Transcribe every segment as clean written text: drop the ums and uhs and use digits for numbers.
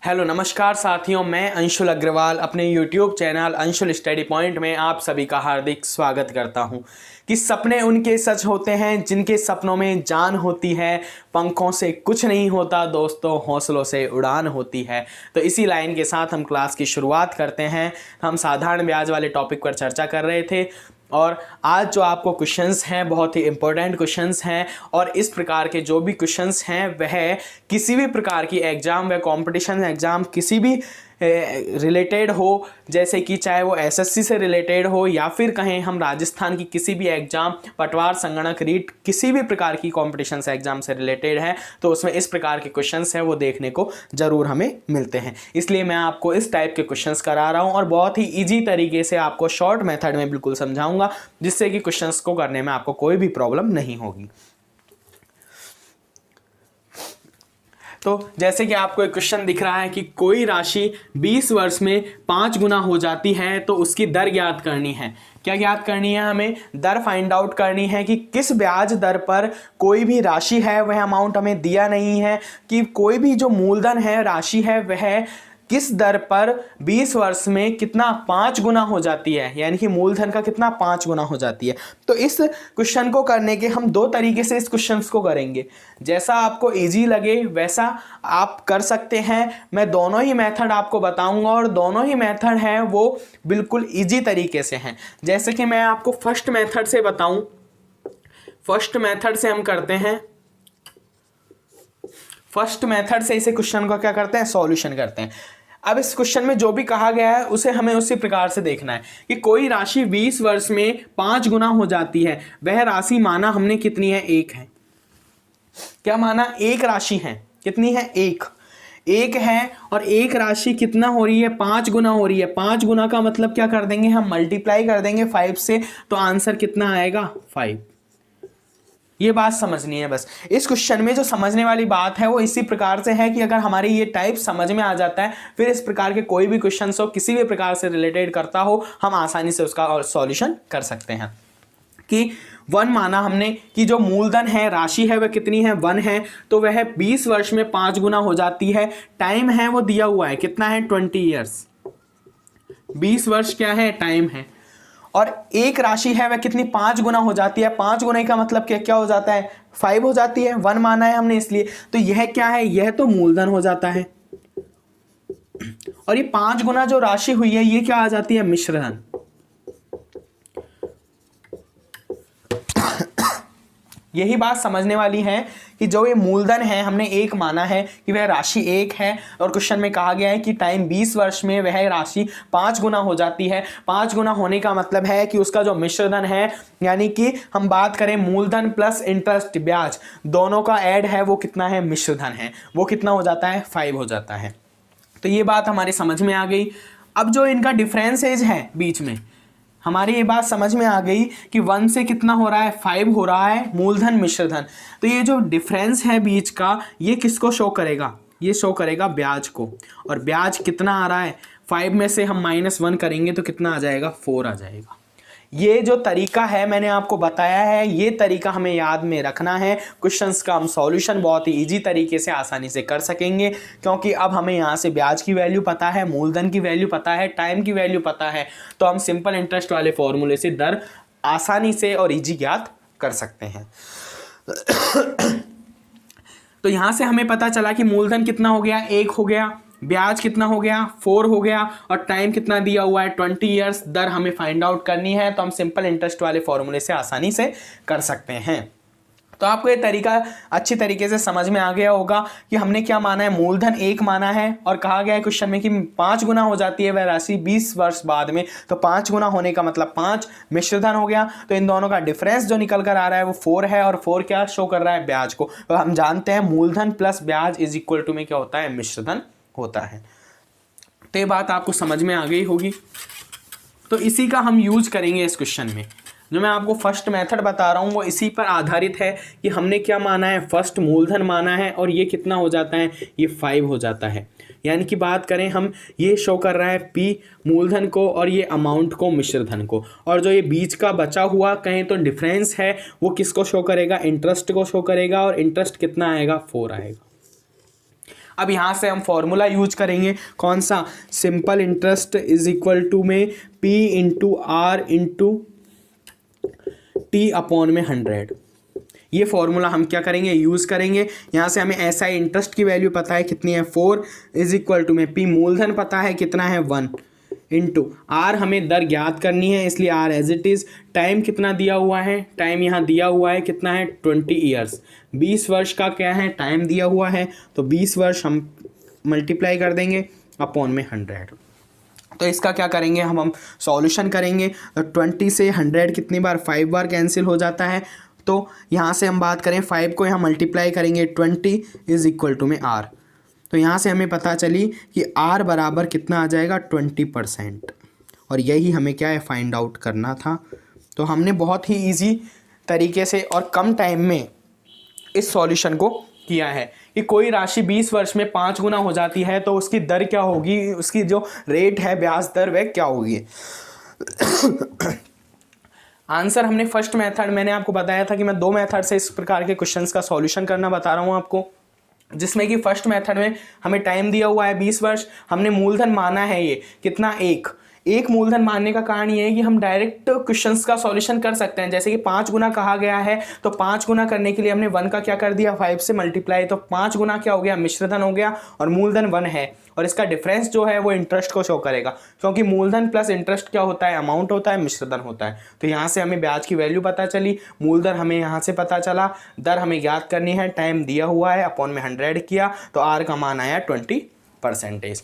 Hello नमस्कार साथियों, मैं अंशुल अग्रवाल अपने YouTube channel Anshul study point में आप सभी का हार्दिक स्वागत करता हूं। कि सपने उनके सच होते हैं जिनके सपनों में जान होती है, पंखों से कुछ नहीं होता दोस्तों, हौसलों से उड़ान होती है। तो इसी लाइन के साथ हम क्लास की शुरुआत करते हैं। हम साधारण ब्याज वाले टॉपिक पर चर्चा कर रहे थे और आज जो आपको क्वेश्चंस हैं बहुत ही इंपॉर्टेंट क्वेश्चंस हैं और इस प्रकार के जो भी क्वेश्चंस हैं वह किसी भी प्रकार की एग्ज़ाम व कंपटीशन एग्ज़ाम किसी भी रिलेटेड हो, जैसे कि चाहे वो एसएससी से रिलेटेड हो या फिर कहें हम राजस्थान की किसी भी एग्ज़ाम, पटवार, संगणक, रीट, किसी भी प्रकार की कॉम्पिटिशन एग्ज़ाम से रिलेटेड है तो उसमें इस प्रकार के क्वेश्चंस हैं वो देखने को ज़रूर हमें मिलते हैं। इसलिए मैं आपको इस टाइप के क्वेश्चंस करा रहा हूँ और बहुत ही ईजी तरीके से आपको शॉर्ट मेथड में बिल्कुल समझाऊंगा, जिससे कि क्वेश्चंस को करने में आपको कोई भी प्रॉब्लम नहीं होगी। तो जैसे कि आपको एक क्वेश्चन दिख रहा है कि कोई राशि 20 वर्ष में 5 गुना हो जाती है तो उसकी दर ज्ञात करनी है। क्या ज्ञात करनी है? हमें दर फाइंड आउट करनी है कि किस ब्याज दर पर कोई भी राशि है, वह अमाउंट हमें दिया नहीं है, कि कोई भी जो मूलधन है, राशि है, वह किस दर पर 20 वर्ष में कितना 5 गुना हो जाती है, यानी कि मूलधन का कितना 5 गुना हो जाती है। तो इस क्वेश्चन को करने के हम दो तरीके से इस क्वेश्चन को करेंगे। जैसा आपको इजी लगे वैसा आप कर सकते हैं। मैं दोनों ही मेथड आपको बताऊंगा और दोनों ही मेथड हैं वो बिल्कुल इजी तरीके से हैं। जैसे कि मैं आपको फर्स्ट मेथड से बताऊं, फर्स्ट मेथड से हम करते हैं, फर्स्ट मेथड से इसे क्वेश्चन का क्या करते हैं, सॉल्यूशन करते हैं। अब इस क्वेश्चन में जो भी कहा गया है उसे हमें उसी प्रकार से देखना है कि कोई राशि 20 वर्ष में 5 गुना हो जाती है। वह राशि माना हमने कितनी है, 1 है। क्या माना? एक राशि है। कितनी है? एक है। और एक राशि कितना हो रही है, 5 गुना हो रही है। 5 गुना का मतलब क्या कर देंगे हम, मल्टीप्लाई कर देंगे 5 से, तो आंसर कितना आएगा, 5। ये बात समझनी है बस। इस क्वेश्चन में जो समझने वाली बात है वो इसी प्रकार से है कि अगर हमारे ये टाइप समझ में आ जाता है, फिर इस प्रकार के कोई भी क्वेश्चन हो, किसी भी प्रकार से रिलेटेड करता हो, हम आसानी से उसका सॉल्यूशन कर सकते हैं। कि 1 माना हमने कि जो मूलधन है, राशि है, वह कितनी है, 1 है, तो वह 20 वर्ष में 5 गुना हो जाती है। टाइम है वो दिया हुआ है, कितना है, 20 ईयर्स। 20 वर्ष क्या है, टाइम है। और एक राशि है वह कितनी, 5 गुना हो जाती है। 5 गुना का मतलब क्या हो जाता है, 5 हो जाती है। 1 माना है हमने इसलिए, तो यह क्या है, यह तो मूलधन हो जाता है। और ये 5 गुना जो राशि हुई है ये क्या आ जाती है, मिश्रधन। यही बात समझने वाली है कि जो ये मूलधन है, हमने 1 माना है कि वह राशि 1 है और क्वेश्चन में कहा गया है कि टाइम 20 वर्ष में वह राशि 5 गुना हो जाती है। 5 गुना होने का मतलब है कि उसका जो मिश्रधन है, यानी कि हम बात करें मूलधन प्लस इंटरेस्ट, ब्याज, दोनों का ऐड है वो कितना है, मिश्रधन है, वो कितना हो जाता है, 5 हो जाता है। तो ये बात हमारी समझ में आ गई। अब जो इनका डिफरेंसेज है बीच में, हमारी ये बात समझ में आ गई कि 1 से कितना हो रहा है, 5 हो रहा है, मूलधन मिश्रधन। तो ये जो डिफरेंस है बीच का, ये किसको शो करेगा, ये शो करेगा ब्याज को। और ब्याज कितना आ रहा है, 5 में से हम -1 करेंगे तो कितना आ जाएगा, 4 आ जाएगा। ये जो तरीका है मैंने आपको बताया है, ये तरीका हमें याद में रखना है। क्वेश्चंस का हम सॉल्यूशन बहुत ही इजी तरीके से आसानी से कर सकेंगे, क्योंकि अब हमें यहाँ से ब्याज की वैल्यू पता है, मूलधन की वैल्यू पता है, टाइम की वैल्यू पता है, तो हम सिंपल इंटरेस्ट वाले फॉर्मूले से दर आसानी से और इजी ज्ञात कर सकते हैं। तो यहाँ से हमें पता चला कि मूलधन कितना हो गया, 1 हो गया, ब्याज कितना हो गया, 4 हो गया, और टाइम कितना दिया हुआ है, 20 ईयर्स। दर हमें फाइंड आउट करनी है, तो हम सिंपल इंटरेस्ट वाले फॉर्मूले से आसानी से कर सकते हैं। तो आपको ये तरीका अच्छी तरीके से समझ में आ गया होगा कि हमने क्या माना है, मूलधन 1 माना है और कहा गया है क्वेश्चन में कि 5 गुना हो जाती है वह राशि 20 वर्ष बाद में। तो 5 गुना होने का मतलब 5 मिश्रधन हो गया। तो इन दोनों का डिफरेंस जो निकल कर आ रहा है वो 4 है, और 4 क्या शो कर रहा है, ब्याज को। तो हम जानते हैं मूलधन प्लस ब्याज इज इक्वल टू में क्या होता है, मिश्रधन होता है। तो ये बात आपको समझ में आ गई होगी। तो इसी का हम यूज करेंगे इस क्वेश्चन में। जो मैं आपको फर्स्ट मेथड बता रहा हूँ वो इसी पर आधारित है कि हमने क्या माना है, फर्स्ट मूलधन माना है और ये कितना हो जाता है, ये 5 हो जाता है। यानी कि बात करें हम, ये शो कर रहा है P मूलधन को और ये अमाउंट को, मिश्रधन को। और जो ये बीच का बचा हुआ कहें तो डिफरेंस है वो किसको शो करेगा, इंटरेस्ट को शो करेगा। और इंटरेस्ट कितना आएगा, 4 आएगा। अब यहाँ से हम फॉर्मूला यूज करेंगे, कौन सा, simple interest is equal to में P into R into T upon में 100। ये फॉर्मूला हम क्या करेंगे, यूज़ करेंगे। यहाँ से हमें SI इंटरेस्ट की वैल्यू पता है कितनी है 4 इज इक्वल टू में P मूलधन पता है कितना है 1 इंटू आर हमें दर ज्ञात करनी है, इसलिए R as it is. Time कितना दिया हुआ है, टाइम यहाँ दिया हुआ है कितना है 20 ईयर्स, 20 वर्ष का क्या है टाइम दिया हुआ है, तो 20 वर्ष हम मल्टीप्लाई कर देंगे अपॉन में 100। तो इसका क्या करेंगे, हम सॉल्यूशन करेंगे। तो 20 से 100 कितनी बार, 5 बार कैंसिल हो जाता है। तो यहाँ से हम बात करें 5 को यहाँ मल्टीप्लाई करेंगे 20 इज इक्वल टू में आर। तो यहाँ से हमें पता चली कि आर बराबर कितना आ जाएगा 20%, और यही हमें क्या है फाइंड आउट करना था। तो हमने बहुत ही इजी तरीके से और कम टाइम में इस सॉल्यूशन को किया है कि कोई राशि 20 वर्ष में 5 गुना हो जाती है तो उसकी दर क्या होगी, उसकी जो रेट है ब्याज दर वह क्या होगी। आंसर हमने फर्स्ट मेथड, मैंने आपको बताया था कि मैं 2 मेथड से इस प्रकार के क्वेश्चंस का सॉल्यूशन करना बता रहा हूँ आपको, जिसमें कि फर्स्ट मेथड में हमें टाइम दिया हुआ है 20 वर्ष, हमने मूलधन माना है ये कितना, एक मूलधन मानने का कारण ये है कि हम डायरेक्ट क्वेश्चंस का सॉल्यूशन कर सकते हैं। जैसे कि 5 गुना कहा गया है तो 5 गुना करने के लिए हमने 1 का क्या कर दिया 5 से मल्टीप्लाई, तो 5 गुना क्या हो गया मिश्रधन हो गया और मूलधन 1 है, और इसका डिफरेंस जो है वो इंटरेस्ट को शो करेगा, क्योंकि मूलधन प्लस इंटरेस्ट क्या होता है, अमाउंट होता है, मिश्रधन होता है। तो यहाँ से हमें ब्याज की वैल्यू पता चली, मूलधन हमें यहाँ से पता चला, दर हमें ज्ञात करनी है, टाइम दिया हुआ है, अपॉन में 100 किया तो आर का मान आया 20%।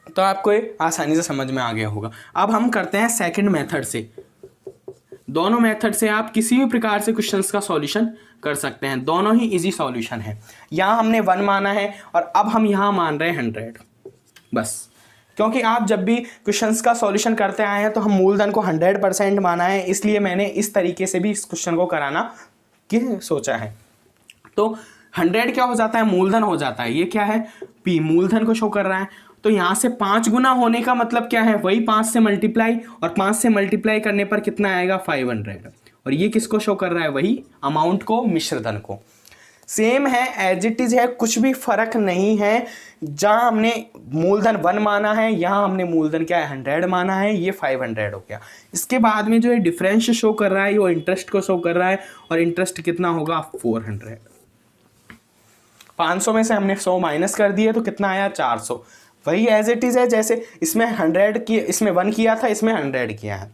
तो आपको ये आसानी से समझ में आ गया होगा। अब हम करते हैं सेकंड मेथड से। दोनों मेथड से आप किसी भी प्रकार से क्वेश्चंस का सॉल्यूशन कर सकते हैं, दोनों ही इजी सॉल्यूशन है। यहाँ हमने 1 माना है और अब हम यहाँ मान रहे हैं 100 बस, क्योंकि आप जब भी क्वेश्चंस का सॉल्यूशन करते आए हैं तो हम मूलधन को 100% माना है, इसलिए मैंने इस तरीके से भी इस क्वेश्चन को कराना कि सोचा है। तो 100 क्या हो जाता है, मूलधन हो जाता है, ये क्या है P मूलधन को शो कर रहा है। तो यहाँ से 5 गुना होने का मतलब क्या है, वही 5 से मल्टीप्लाई, और 5 से मल्टीप्लाई करने पर कितना आएगा 500, और ये किसको शो कर रहा है, वही अमाउंट को, मिश्रधन को। सेम है, एज इट इज है, कुछ भी फर्क नहीं है। जहाँ हमने मूलधन 1 माना है यहाँ हमने मूलधन क्या है 100 माना है, ये 500 हो गया। इसके बाद में जो है डिफरेंस शो कर रहा है वो इंटरेस्ट को शो कर रहा है, और इंटरेस्ट कितना होगा 400। 500 में से हमने 100 माइनस कर दिए तो कितना आया 400, वही एज इट इज़ है, जैसे इसमें 100 की, इसमें 1 किया था, इसमें 100 किया है।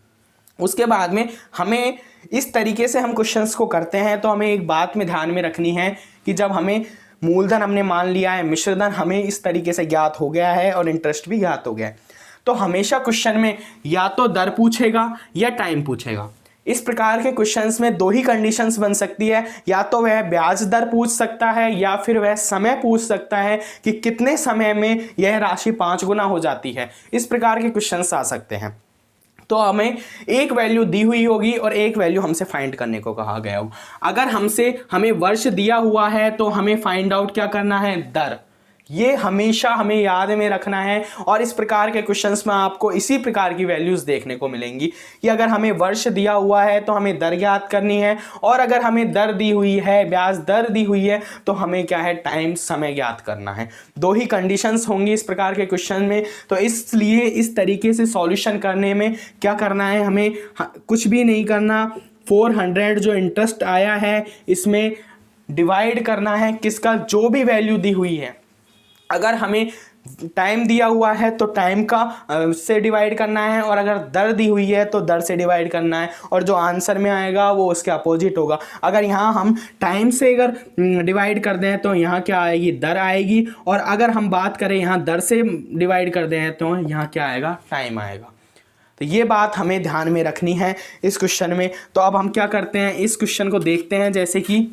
उसके बाद में हमें इस तरीके से हम क्वेश्चंस को करते हैं तो हमें एक बात में ध्यान में रखनी है कि जब हमें मूलधन हमने मान लिया है, मिश्रधन हमें इस तरीके से ज्ञात हो गया है और इंटरेस्ट भी ज्ञात हो गया है, तो हमेशा क्वेश्चन में या तो दर पूछेगा या टाइम पूछेगा। इस प्रकार के क्वेश्चंस में 2 ही कंडीशंस बन सकती है, या तो वह ब्याज दर पूछ सकता है या फिर वह समय पूछ सकता है कि कितने समय में यह राशि 5 गुना हो जाती है। इस प्रकार के क्वेश्चंस आ सकते हैं। तो हमें एक वैल्यू दी हुई होगी और एक वैल्यू हमसे फाइंड करने को कहा गया हो। अगर हमें वर्ष दिया हुआ है तो हमें फाइंड आउट क्या करना है, दर। ये हमेशा हमें याद में रखना है, और इस प्रकार के क्वेश्चंस में आपको इसी प्रकार की वैल्यूज देखने को मिलेंगी कि अगर हमें वर्ष दिया हुआ है तो हमें दर ज्ञात करनी है, और अगर हमें दर दी हुई है, ब्याज दर दी हुई है, तो हमें क्या है टाइम, समय ज्ञात करना है। 2 ही कंडीशंस होंगी इस प्रकार के क्वेश्चन में। तो इसलिए इस तरीके से सॉल्यूशन करने में क्या करना है, हमें कुछ भी नहीं करना। 400 जो इंटरेस्ट आया है इसमें डिवाइड करना है किसका, जो भी वैल्यू दी हुई है। अगर हमें टाइम दिया हुआ है तो टाइम का से डिवाइड करना है, और अगर दर दी हुई है तो दर से डिवाइड करना है, और जो आंसर में आएगा वो उसके अपोजिट होगा। अगर यहाँ हम टाइम से अगर डिवाइड कर दें तो यहाँ क्या आएगी, दर आएगी, और अगर हम बात करें यहाँ दर से डिवाइड कर दें तो यहाँ क्या आएगा, टाइम आएगा। तो ये बात हमें ध्यान में रखनी है इस क्वेश्चन में। तो अब हम क्या करते हैं, इस क्वेश्चन को देखते हैं। जैसे कि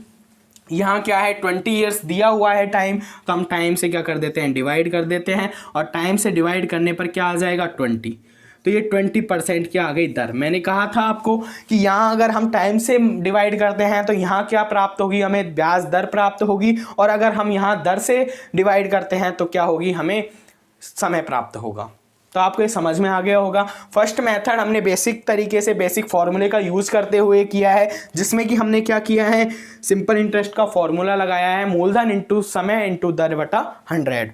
यहाँ क्या है 20 ईयर्स दिया हुआ है टाइम, तो हम टाइम से क्या कर देते हैं, डिवाइड कर देते हैं, और टाइम से डिवाइड करने पर क्या आ जाएगा 20। तो ये 20% क्या आ गई, दर। मैंने कहा था आपको कि यहाँ अगर हम टाइम से डिवाइड करते हैं तो यहाँ क्या प्राप्त होगी, हमें ब्याज दर प्राप्त होगी, और अगर हम यहाँ दर से डिवाइड करते हैं तो क्या होगी, हमें समय प्राप्त होगा। तो आपको ये समझ में आ गया होगा। फर्स्ट मेथड हमने बेसिक तरीके से बेसिक फॉर्मूले का यूज़ करते हुए किया है, जिसमें कि हमने क्या किया है, सिंपल इंटरेस्ट का फॉर्मूला लगाया है, मूलधन इंटू समय इंटू दर बटा 100।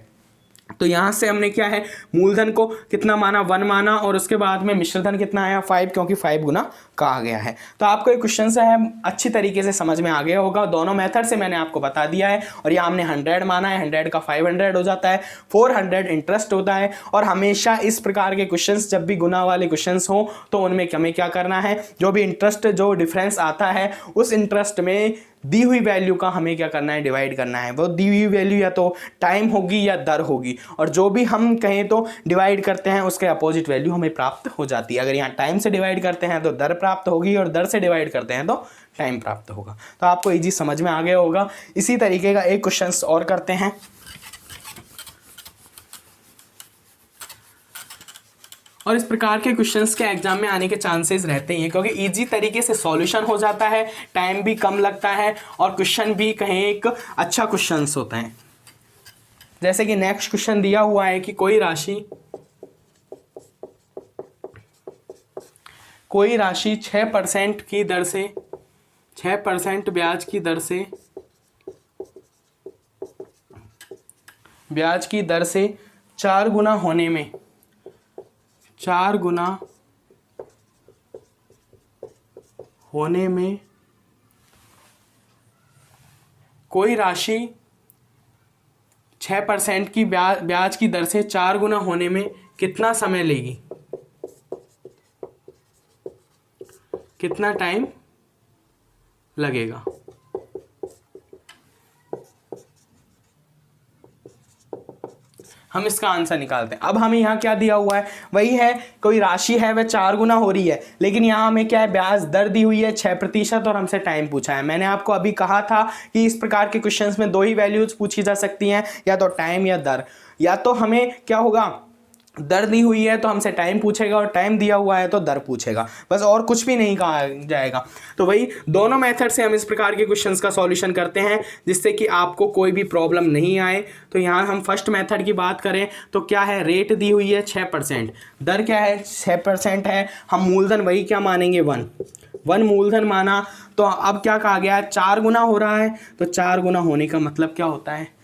तो यहाँ से हमने क्या है, मूलधन को कितना माना, 1 माना, और उसके बाद में मिश्रधन कितना आया, 5, क्योंकि 5 गुना कहा गया है। तो आपको ये क्वेश्चन से है अच्छी तरीके से समझ में आ गया होगा। दोनों मेथड से मैंने आपको बता दिया है, और यहाँ हमने 100 माना है, 100 का 500 हो जाता है, 400 इंटरेस्ट होता है। और हमेशा इस प्रकार के क्वेश्चंस जब भी गुना वाले क्वेश्चंस हो तो उनमें हमें क्या करना है, जो भी इंटरेस्ट जो डिफरेंस आता है उस इंटरेस्ट में दी हुई वैल्यू का हमें क्या करना है, डिवाइड करना है। वो दी हुई वैल्यू या तो टाइम होगी या दर होगी, और जो भी हम कहें तो डिवाइड करते हैं उसके अपोजिट वैल्यू हमें प्राप्त हो जाती है। अगर यहाँ टाइम से डिवाइड करते हैं तो दर प्राप्त होगी, और दर से डिवाइड करते हैं तो टाइम प्राप्त होगा। तो आपको इजी समझ में आ गया होगा। इसी तरीके का एक क्वेश्चन और करते हैं। और इस प्रकार के क्वेश्चंस के एग्जाम में आने के चांसेस रहते ही हैं, क्योंकि इजी तरीके से सॉल्यूशन हो जाता है, टाइम भी कम लगता है, और क्वेश्चन भी कहें एक अच्छा क्वेश्चंस होता है। जैसे कि नेक्स्ट क्वेश्चन दिया हुआ है कि कोई राशि 6% की दर से 6% ब्याज की दर से 4 गुना होने में कोई राशि 6% की ब्याज की दर से 4 गुना होने में कितना समय लेगी, कितना टाइम लगेगा। हम इसका आंसर निकालते हैं। अब हमें यहाँ क्या दिया हुआ है, वही है, कोई राशि है वह 4 गुना हो रही है, लेकिन यहाँ हमें क्या है, ब्याज दर दी हुई है 6%, और हमसे टाइम पूछा है। मैंने आपको अभी कहा था कि इस प्रकार के क्वेश्चंस में 2 ही वैल्यूज पूछी जा सकती हैं, या तो टाइम या दर। या तो हमें क्या होगा, दर दी हुई है तो हमसे टाइम पूछेगा, और टाइम दिया हुआ है तो दर पूछेगा, बस और कुछ भी नहीं कहा जाएगा। तो वही दोनों मेथड से हम इस प्रकार के क्वेश्चंस का सॉल्यूशन करते हैं, जिससे कि आपको कोई भी प्रॉब्लम नहीं आए। तो यहाँ हम फर्स्ट मेथड की बात करें तो क्या है, रेट दी हुई है 6%, दर क्या है 6% है, हम मूलधन वही क्या मानेंगे, 1 मूलधन माना। तो अब क्या कहा गया है, 4 गुना हो रहा है, तो 4 गुना होने का मतलब क्या होता है,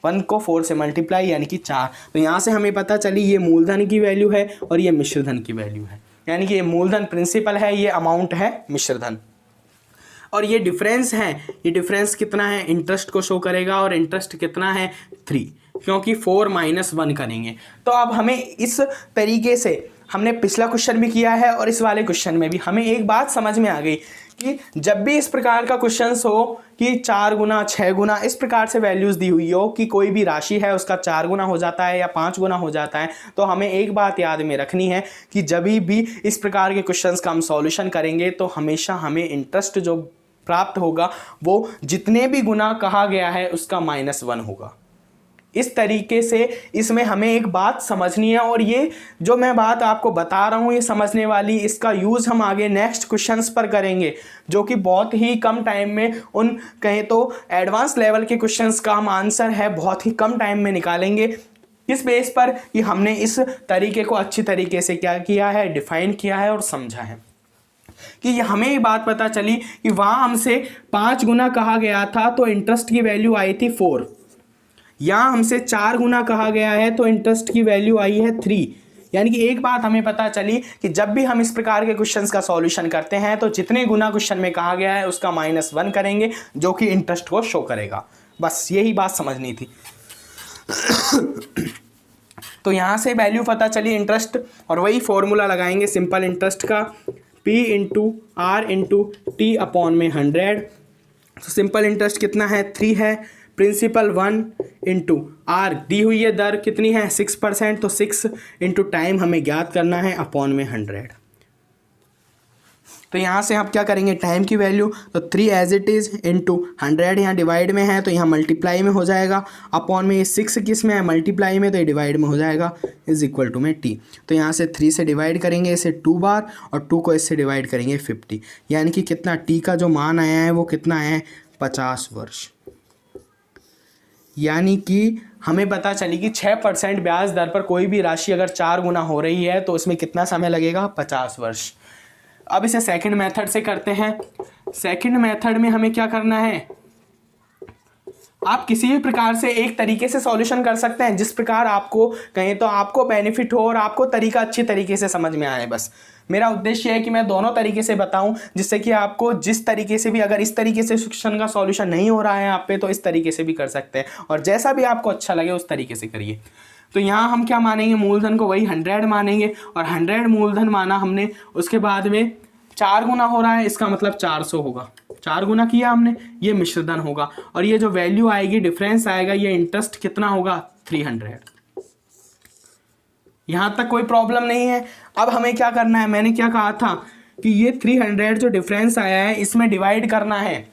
1 को 4 से मल्टीप्लाई, यानी कि 4। तो यहाँ से हमें पता चली ये मूलधन की वैल्यू है और ये मिश्रधन की वैल्यू है, यानी कि ये मूलधन प्रिंसिपल है, ये अमाउंट है मिश्रधन। और ये डिफरेंस है, ये डिफरेंस कितना है, इंटरेस्ट को शो करेगा, और इंटरेस्ट कितना है 3, क्योंकि 4 - 1 करेंगे। तो अब हमें इस तरीके से हमने पिछला क्वेश्चन भी किया है, और इस वाले क्वेश्चन में भी हमें एक बात समझ में आ गई कि जब भी इस प्रकार का क्वेश्चंस हो कि 4 गुना 6 गुना इस प्रकार से वैल्यूज दी हुई हो कि कोई भी राशि है उसका 4 गुना हो जाता है या 5 गुना हो जाता है, तो हमें एक बात याद में रखनी है कि जब भी इस प्रकार के क्वेश्चंस का हम सॉल्यूशन करेंगे तो हमेशा हमें इंटरेस्ट जो प्राप्त होगा वो जितने भी गुना कहा गया है उसका -1 होगा। इस तरीके से इसमें हमें एक बात समझनी है, और ये जो मैं बात आपको बता रहा हूँ ये समझने वाली, इसका यूज़ हम आगे नेक्स्ट क्वेश्चंस पर करेंगे, जो कि बहुत ही कम टाइम में उन कहें तो एडवांस लेवल के क्वेश्चंस का हम आंसर है बहुत ही कम टाइम में निकालेंगे। इस बेस पर कि हमने इस तरीके को अच्छी तरीके से क्या किया है, डिफाइन किया है और समझा है। कि हमें ये बात पता चली कि वहाँ हमसे 5 गुना कहा गया था तो इंटरेस्ट की वैल्यू आई थी 4, यहाँ हमसे 4 गुना कहा गया है तो इंटरेस्ट की वैल्यू आई है 3। यानी कि एक बात हमें पता चली कि जब भी हम इस प्रकार के क्वेश्चंस का सॉल्यूशन करते हैं तो जितने गुना क्वेश्चन में कहा गया है उसका -1 करेंगे, जो कि इंटरेस्ट को शो करेगा। बस यही बात समझनी थी। तो यहाँ से वैल्यू पता चली इंटरेस्ट, और वही फॉर्मूला लगाएंगे सिंपल इंटरेस्ट का, P × R × T अपॉन में 100। तो सिंपल इंटरेस्ट कितना है 3 है, प्रिंसिपल 1 × R दी हुई है दर कितनी है 6%, तो 6 × टाइम हमें ज्ञात करना है अपॉन में 100। तो यहाँ से आप क्या करेंगे, टाइम की वैल्यू, तो 3 एज इट इज़ इंटू 100 यहाँ डिवाइड में है तो यहाँ मल्टीप्लाई में हो जाएगा, अपॉन में ये 6 किस में है मल्टीप्लाई में, तो ये डिवाइड में हो जाएगा, इज इक्वल टू में t। तो यहाँ से 3 से डिवाइड करेंगे इसे 2 बार, और 2 को इससे डिवाइड करेंगे 50, यानी कि कितना t का जो मान आया है वो कितना आया है 50 वर्ष। यानी कि हमें पता चली कि 6% ब्याज दर पर कोई भी राशि अगर 4 गुना हो रही है तो उसमें कितना समय लगेगा, 50 वर्ष। अब इसे सेकंड मेथड से करते हैं। सेकंड मेथड में हमें क्या करना है, आप किसी भी प्रकार से एक तरीके से सॉल्यूशन कर सकते हैं जिस प्रकार आपको कहें तो आपको बेनिफिट हो और आपको तरीका अच्छी तरीके से समझ में आए। बस मेरा उद्देश्य है कि मैं दोनों तरीके से बताऊं, जिससे कि आपको जिस तरीके से भी, अगर इस तरीके से क्वेश्चन का सॉल्यूशन नहीं हो रहा है आप पे, तो इस तरीके से भी कर सकते हैं, और जैसा भी आपको अच्छा लगे उस तरीके से करिए। तो यहाँ हम क्या मानेंगे, मूलधन को वही 100 मानेंगे, और 100 मूलधन माना हमने, उसके बाद में 4 गुना हो रहा है, इसका मतलब 400 होगा, 4 गुना किया हमने, ये मिश्रधन होगा, और ये जो वैल्यू आएगी, डिफरेंस आएगा, ये इंटरेस्ट कितना होगा, 300। यहां तक कोई प्रॉब्लम नहीं है। अब हमें क्या करना है, मैंने क्या कहा था कि ये 300 जो डिफरेंस आया है इसमें डिवाइड करना है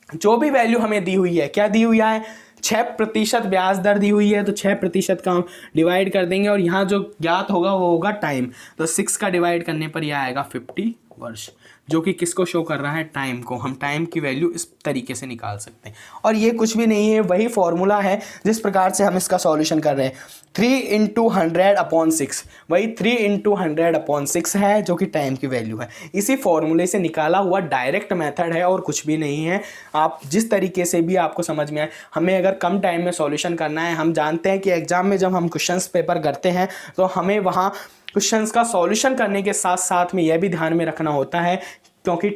जो भी वैल्यू हमें दी हुई है। क्या दी हुई है, 6% ब्याज दर दी हुई है, तो 6% का हम डिवाइड कर देंगे, और यहाँ जो ज्ञात होगा वो होगा टाइम। तो 6 का डिवाइड करने पर यह आएगा 50 वर्ष, जो कि किसको शो कर रहा है, टाइम को। हम टाइम की वैल्यू इस तरीके से निकाल सकते हैं, और ये कुछ भी नहीं है, वही फॉर्मूला है जिस प्रकार से हम इसका सॉल्यूशन कर रहे हैं। 3 × 100/6, वही 3 × 100/6 है, जो कि टाइम की वैल्यू है। इसी फॉर्मूले से निकाला हुआ डायरेक्ट मेथड है और कुछ भी नहीं है। आप जिस तरीके से भी आपको समझ में आए, हमें अगर कम टाइम में सॉल्यूशन करना है, हम जानते हैं कि एग्जाम में जब हम क्वेश्चंस पेपर करते हैं तो हमें वहाँ क्वेश्चंस का सॉल्यूशन करने के साथ साथ में यह भी ध्यान में रखना होता है, क्योंकि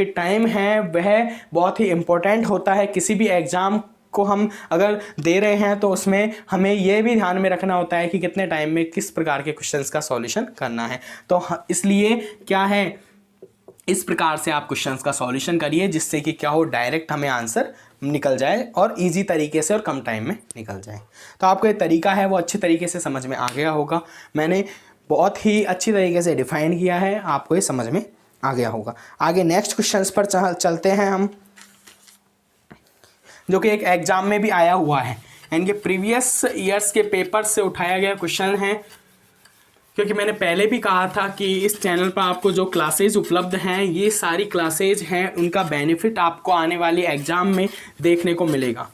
टाइम है वह बहुत ही इम्पोर्टेंट होता है। किसी भी एग्ज़ाम को हम अगर दे रहे हैं तो उसमें हमें यह भी ध्यान में रखना होता है कि कितने टाइम में किस प्रकार के क्वेश्चंस का सॉल्यूशन करना है। तो इसलिए क्या है, इस प्रकार से आप क्वेश्चंस का सॉल्यूशन करिए, जिससे कि क्या हो, डायरेक्ट हमें आंसर निकल जाए और इजी तरीके से और कम टाइम में निकल जाए। तो आपको ये तरीका है वो अच्छे तरीके से समझ में आ गया होगा। मैंने बहुत ही अच्छी तरीके से डिफाइन किया है, आपको ये समझ में आ गया होगा। आगे नेक्स्ट क्वेश्चंस पर चलते हैं हम, जो कि एक एग्जाम में भी आया हुआ है, यानी कि प्रीवियस ईयर्स के पेपर से उठाया गया क्वेश्चन है। क्योंकि मैंने पहले भी कहा था कि इस चैनल पर आपको जो क्लासेज उपलब्ध हैं, ये सारी क्लासेज हैं, उनका बेनिफिट आपको आने वाली एग्जाम में देखने को मिलेगा।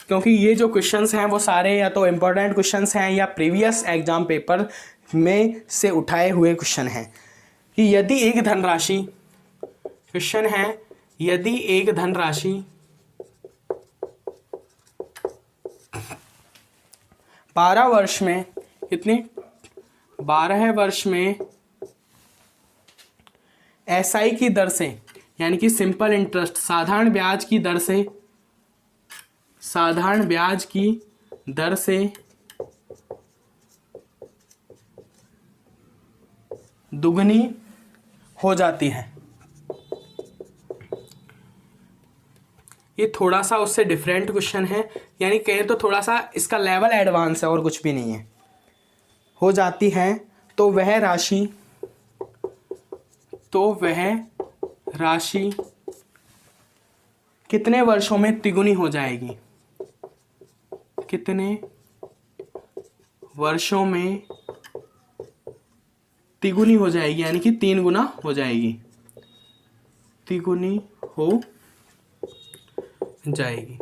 क्योंकि ये जो क्वेश्चंस हैं वो सारे या तो इम्पोर्टेंट क्वेश्चंस हैं या प्रीवियस एग्जाम पेपर में से उठाए हुए क्वेश्चन हैं। कि यदि एक धनराशि, क्वेश्चन है, यदि एक धनराशि 12 वर्ष में, कितनी, 12 वर्ष में एसआई की दर से, यानी कि सिंपल इंटरेस्ट, साधारण ब्याज की दर से, साधारण ब्याज की दर से दुगनी हो जाती है। ये थोड़ा सा उससे डिफरेंट क्वेश्चन है, यानी कहें तो थोड़ा सा इसका लेवल एडवांस है और कुछ भी नहीं है। हो जाती है तो वह राशि कितने वर्षों में तिगुनी हो जाएगी, कितने वर्षों में तिगुनी हो जाएगी, यानी कि 3 गुना हो जाएगी, तिगुनी हो जाएगी।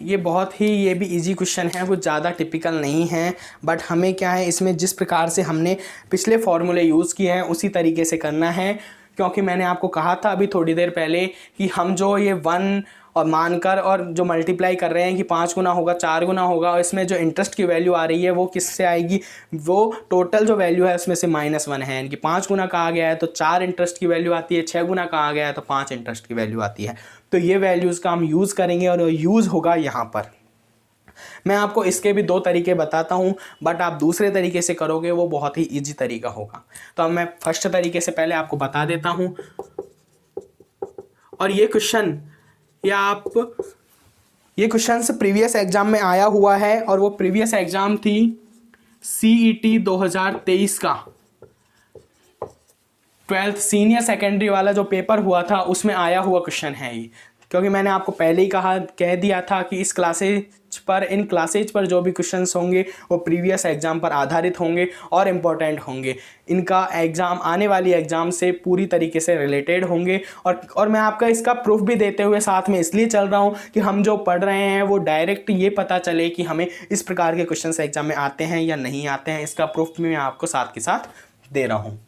ये बहुत ही, ये भी इजी क्वेश्चन है, कुछ ज़्यादा टिपिकल नहीं है, बट हमें क्या है, इसमें जिस प्रकार से हमने पिछले फॉर्मूले यूज़ किए हैं उसी तरीके से करना है। क्योंकि मैंने आपको कहा था अभी थोड़ी देर पहले कि हम जो ये 1 और मानकर और जो मल्टीप्लाई कर रहे हैं कि 5 गुना होगा, 4 गुना होगा, और इसमें जो इंटरेस्ट की वैल्यू आ रही है वो किससे आएगी, वो टोटल जो वैल्यू है उसमें से -1 है। यानी कि 5 गुना कहा गया है तो 4 इंटरेस्ट की वैल्यू आती है, 6 गुना कहा गया है तो 5 इंटरेस्ट की वैल्यू आती है। तो ये वैल्यूज़ का हम यूज़ करेंगे और यूज़ होगा यहाँ पर। मैं आपको इसके भी 2 तरीके बताता हूँ, बट आप दूसरे तरीके से करोगे वो बहुत ही ईजी तरीका होगा। तो अब मैं फर्स्ट तरीके से पहले आपको बता देता हूँ। और ये क्वेश्चन ये क्वेश्चन प्रीवियस एग्जाम में आया हुआ है, और वो प्रीवियस एग्जाम थी CET 2023 का 12th सीनियर सेकेंडरी वाला जो पेपर हुआ था उसमें आया हुआ क्वेश्चन है ये। क्योंकि मैंने आपको पहले ही कह दिया था कि इन क्लासेज पर जो भी क्वेश्चंस होंगे वो प्रीवियस एग्जाम पर आधारित होंगे और इम्पोर्टेंट होंगे। इनका एग्ज़ाम आने वाली एग्ज़ाम से पूरी तरीके से रिलेटेड होंगे। और मैं आपका इसका प्रूफ भी देते हुए साथ में इसलिए चल रहा हूँ कि हम जो पढ़ रहे हैं वो डायरेक्ट ये पता चले कि हमें इस प्रकार के क्वेश्चंस एग्जाम में आते हैं या नहीं आते हैं। इसका प्रूफ भी मैं आपको साथ के साथ दे रहा हूँ।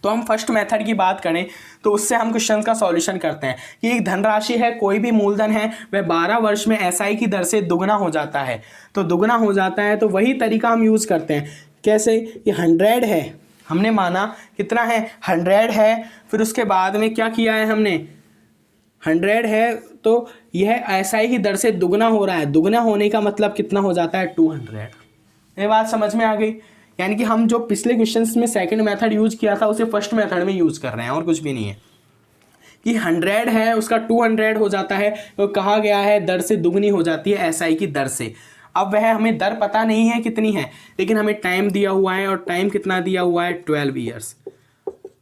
तो हम फर्स्ट मेथड की बात करें तो उससे हम क्वेश्चन का सॉल्यूशन करते हैं कि एक धनराशि है, कोई भी मूलधन है, वह 12 वर्ष में एसआई की दर से दुगना हो जाता है। तो दुगना हो जाता है तो वही तरीका हम यूज़ करते हैं। कैसे? कि 100 है, हमने माना कितना है, 100 है, फिर उसके बाद में क्या किया है हमने, 100 है तो यह एसआई की दर से दुगना हो रहा है। दुगना होने का मतलब कितना हो जाता है, 200। ये बात समझ में आ गई? यानी कि हम जो पिछले क्वेश्चंस में सेकंड मेथड यूज किया था उसे फर्स्ट मेथड में यूज कर रहे हैं और कुछ भी नहीं है। कि 100 है उसका 200 हो जाता है, तो कहा गया है दर से दुगनी हो जाती है एसआई की दर से। अब वह हमें दर पता नहीं है कितनी है, लेकिन हमें टाइम दिया हुआ है, और टाइम कितना दिया हुआ है, 12 ईयर्स,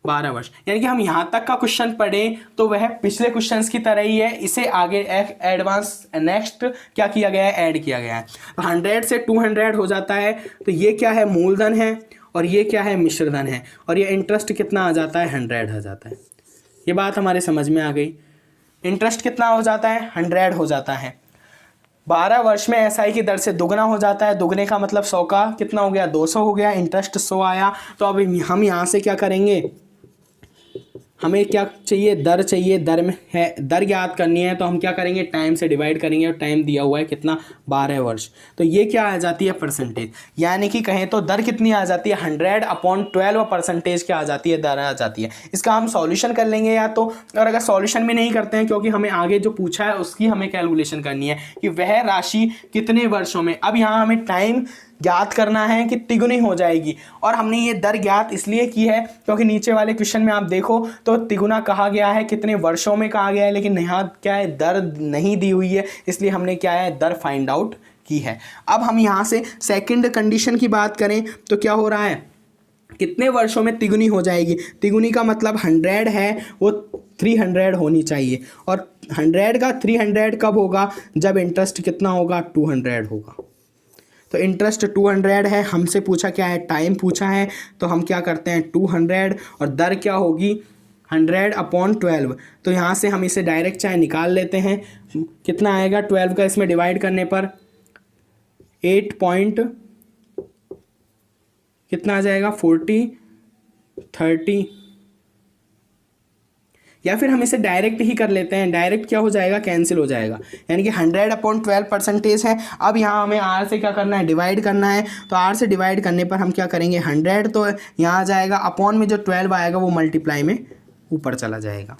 12 वर्ष। यानी कि हम यहाँ तक का क्वेश्चन पढ़ें तो वह पिछले क्वेश्चंस की तरह ही है, इसे आगे एडवांस नेक्स्ट क्या किया गया है, ऐड किया गया है। 100 से 200 हो जाता है, तो ये क्या है, मूलधन है, और ये क्या है, मिश्रधन है, और ये इंटरेस्ट कितना आ जाता है, 100 आ जाता है। ये बात हमारे समझ में आ गई। इंटरेस्ट कितना हो जाता है, 100 हो जाता है। 12 वर्ष में एसआई की दर से दुगना हो जाता है। दुगने का मतलब 100 का कितना हो गया, 200 हो गया। इंटरेस्ट 100 आया। तो अब हम यहाँ से क्या करेंगे, हमें क्या चाहिए, दर चाहिए। दर में है, दर ज्ञात करनी है, तो हम क्या करेंगे, टाइम से डिवाइड करेंगे, और टाइम दिया हुआ है कितना, 12 वर्ष। तो ये क्या आ जाती है, परसेंटेज। यानी कि कहें तो दर कितनी आ जाती है, 100/12 परसेंटेज क्या आ जाती है, दर आ जाती है। इसका हम सॉल्यूशन कर लेंगे या तो, और अगर सॉल्यूशन भी नहीं करते हैं क्योंकि हमें आगे जो पूछा है उसकी हमें कैलकुलेशन करनी है कि वह राशि कितने वर्षों में। अब यहाँ हमें टाइम ज्ञात करना है कि तिगुनी हो जाएगी, और हमने ये दर ज्ञात इसलिए की है क्योंकि नीचे वाले क्वेश्चन में आप देखो तो तिगुना कहा गया है, कितने वर्षों में कहा गया है, लेकिन यहाँ क्या है, दर नहीं दी हुई है, इसलिए हमने क्या है, दर फाइंड आउट की है। अब हम यहाँ से सेकंड कंडीशन की बात करें तो क्या हो रहा है, कितने वर्षों में तिगुनी हो जाएगी। तिगुनी का मतलब 100 है, वो 300 होनी चाहिए, और 100 का 300 कब होगा, जब इंटरेस्ट कितना होगा, 200 होगा। तो इंटरेस्ट 200 है, हमसे पूछा क्या है, टाइम पूछा है, तो हम क्या करते हैं, 200, और दर क्या होगी, 100/12। तो यहाँ से हम इसे डायरेक्ट चाहे निकाल लेते हैं, कितना आएगा 12 का इसमें डिवाइड करने पर 8 पॉइंट कितना आ जाएगा, 40, 30, या फिर हम इसे डायरेक्ट ही कर लेते हैं। डायरेक्ट क्या हो जाएगा, कैंसिल हो जाएगा। यानी कि 100/12 परसेंटेज है। अब यहाँ हमें आर से क्या करना है, डिवाइड करना है। तो आर से डिवाइड करने पर हम क्या करेंगे, 100 तो यहाँ आ जाएगा, अपॉन में जो 12 आएगा वो मल्टीप्लाई में ऊपर चला जाएगा।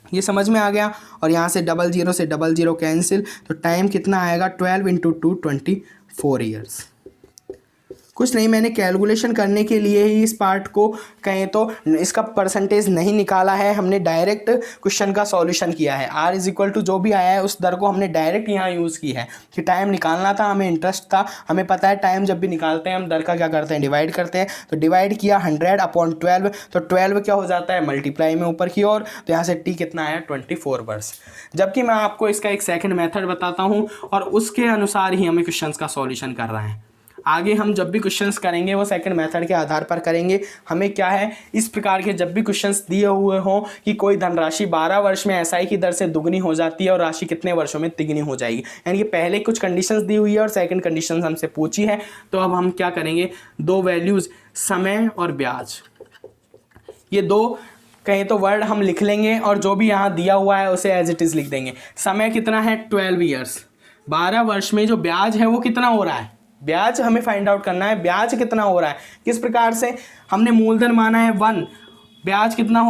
ये समझ में आ गया। और यहाँ से 00 से 00 कैंसिल, तो टाइम कितना आएगा, 12 × 2 24 ईयर्स। कुछ नहीं, मैंने कैलकुलेशन करने के लिए ही इस पार्ट को कहें तो इसका परसेंटेज नहीं निकाला है, हमने डायरेक्ट क्वेश्चन का सॉल्यूशन किया है। R = जो भी आया है उस दर को हमने डायरेक्ट यहाँ यूज़ की है कि टाइम निकालना था, हमें इंटरेस्ट था, हमें पता है टाइम जब भी निकालते हैं हम दर का क्या करते हैं, डिवाइड करते हैं। तो डिवाइड किया 100/12, तो 12 क्या हो जाता है, मल्टीप्लाई में ऊपर की ओर। तो यहाँ से T कितना आया, 24 वर्ष। जबकि मैं आपको इसका एक सेकेंड मेथड बताता हूँ, और उसके अनुसार ही हमें क्वेश्चन का सॉल्यूशन कर रहे हैं। आगे हम जब भी क्वेश्चंस करेंगे वो सेकंड मेथड के आधार पर करेंगे। हमें क्या है, इस प्रकार के जब भी क्वेश्चंस दिए हुए हों कि कोई धनराशि 12 वर्ष में एसआई की दर से दुगनी हो जाती है और राशि कितने वर्षों में तिगुनी हो जाएगी, यानी कि पहले कुछ कंडीशंस दी हुई है और सेकंड कंडीशंस हमसे पूछी है। तो अब हम क्या करेंगे, दो वैल्यूज़ समय और ब्याज, ये दो कहें तो वर्ड हम लिख लेंगे, और जो भी यहाँ दिया हुआ है उसे एज इट इज़ लिख देंगे। समय कितना है, 12 ईयर्स। 12 वर्ष में जो ब्याज है वो कितना हो रहा है, ब्याज हमें फाइंड आउट करना है, ब्याज कितना हो रहा है, किस प्रकार से। हमने मूलधन माना है 1, ब्याज कितना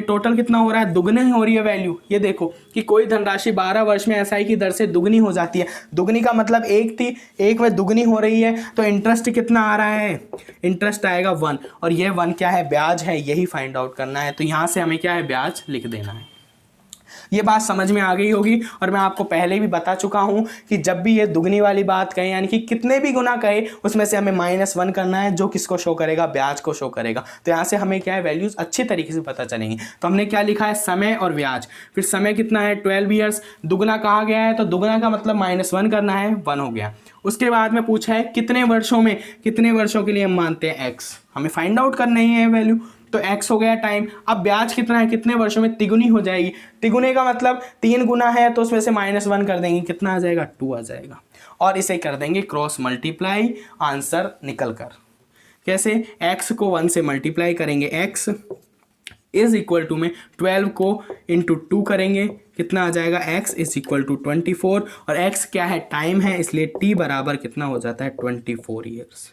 टोटल कितना हो रहा है, दुगनी हो रही है वैल्यू। ये देखो कि कोई धनराशि 12 वर्ष में एसआई की दर से दुगनी हो जाती है। दुगनी का मतलब 1 थी, 1 में दुगनी हो रही है, तो इंटरेस्ट कितना आ रहा है, इंटरेस्ट आएगा 1, और ये 1 क्या है, ब्याज है, यही फाइंड आउट करना है। तो यहाँ से हमें क्या है, ब्याज लिख देना है। ये बात समझ में आ गई होगी। और मैं आपको पहले भी बता चुका हूँ कि जब भी ये दुगनी वाली बात कहें, यानी कि कितने भी गुना कहे, उसमें से हमें -1 करना है, जो किसको शो करेगा, ब्याज को शो करेगा। तो यहाँ से हमें क्या है, वैल्यूज़ अच्छी तरीके से पता चलेंगी। तो हमने क्या लिखा है, समय और ब्याज। फिर समय कितना है, 12 ईयर्स। दुगना कहा गया है तो दुगना का मतलब -1 करना है, 1 हो गया। उसके बाद में पूछा है कितने वर्षों में, कितने वर्षों के लिए हम मानते हैं x, हमें फाइंड आउट करना ही है वैल्यू। तो x हो गया टाइम। अब ब्याज कितना है, कितने वर्षों में, तिगुनी हो जाएगी। तिगुने का मतलब 3 गुना है तो उसमें से -1 कर देंगे, कितना आ जाएगा, 2 आ जाएगा। और इसे कर देंगे क्रॉस मल्टीप्लाई, आंसर निकल कर। कैसे, x को 1 से मल्टीप्लाई करेंगे, x इज इक्वल टू में 12 को इंटू 2 करेंगे, कितना आ जाएगा, x इज इक्वल टू 24। और x क्या है, टाइम है, इसलिए t बराबर कितना हो जाता है, 24 ईयर्स।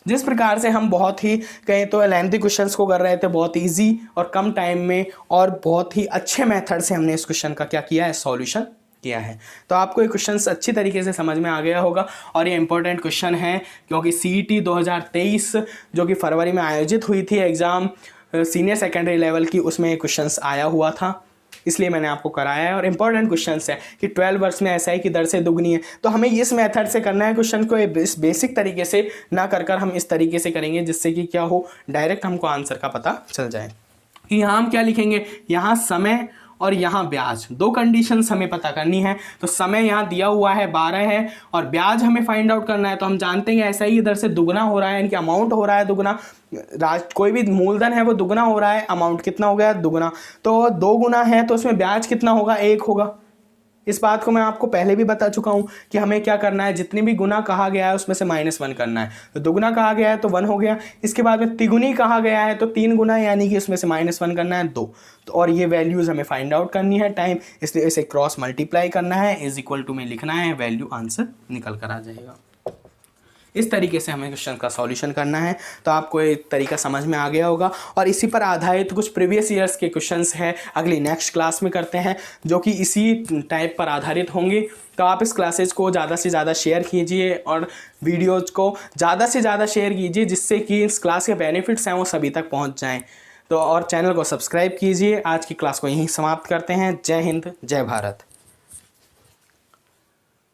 जिस प्रकार से हम बहुत ही कहें तो लेंथी क्वेश्चंस को कर रहे थे, बहुत इजी और कम टाइम में और बहुत ही अच्छे मेथड से हमने इस क्वेश्चन का क्या किया है, सॉल्यूशन किया है। तो आपको ये क्वेश्चन अच्छी तरीके से समझ में आ गया होगा। और ये इंपॉर्टेंट क्वेश्चन है क्योंकि CET 2023 जो कि फरवरी में आयोजित हुई थी एग्ज़ाम सीनियर सेकेंडरी लेवल की, उसमें ये क्वेश्चंस आया हुआ था, इसलिए मैंने आपको कराया है। और इंपॉर्टेंट क्वेश्चंस है कि 12 वर्ष में ऐसा है कि दर से दुगनी है, तो हमें इस मेथड से करना है क्वेश्चन को, इस बेसिक तरीके से ना कर हम इस तरीके से करेंगे, जिससे कि क्या हो, डायरेक्ट हमको आंसर का पता चल जाए। कि यहाँ हम क्या लिखेंगे, यहाँ समय और यहाँ ब्याज, दो कंडीशंस हमें पता करनी है। तो समय यहाँ दिया हुआ है 12 है और ब्याज हमें फाइंड आउट करना है। तो हम जानते हैं ऐसा ही इधर से दुगना हो रहा है, यानी कि अमाउंट हो रहा है दुगना, कोई भी मूलधन है वो दुगना हो रहा है, अमाउंट कितना हो गया, दुगना। तो 2 गुना है तो उसमें ब्याज कितना होगा, 1 होगा। इस बात को मैं आपको पहले भी बता चुका हूं कि हमें क्या करना है, जितनी भी गुना कहा गया है उसमें से -1 करना है। तो दुगुना कहा गया है तो 1 हो गया। इसके बाद में तिगुनी कहा गया है तो 3 गुना, यानी कि उसमें से -1 करना है, 2। तो और ये वैल्यूज़ हमें फाइंड आउट करनी है टाइम, इसलिए इसे क्रॉस मल्टीप्लाई करना है, इज इक्वल टू में लिखना है, वैल्यू आंसर निकल कर आ जाएगा। इस तरीके से हमें क्वेश्चन का सॉल्यूशन करना है। तो आपको एक तरीका समझ में आ गया होगा। और इसी पर आधारित कुछ प्रीवियस ईयर्स के क्वेश्चंस हैं, अगली नेक्स्ट क्लास में करते हैं, जो कि इसी टाइप पर आधारित होंगे। तो आप इस क्लासेज को ज़्यादा से ज़्यादा शेयर कीजिए और वीडियोज़ को ज़्यादा से ज़्यादा शेयर कीजिए, जिससे कि इस क्लास के बेनिफिट्स हैं वो सभी तक पहुँच जाएँ। तो और चैनल को सब्सक्राइब कीजिए। आज की क्लास को यहीं समाप्त करते हैं। जय हिंद, जय भारत।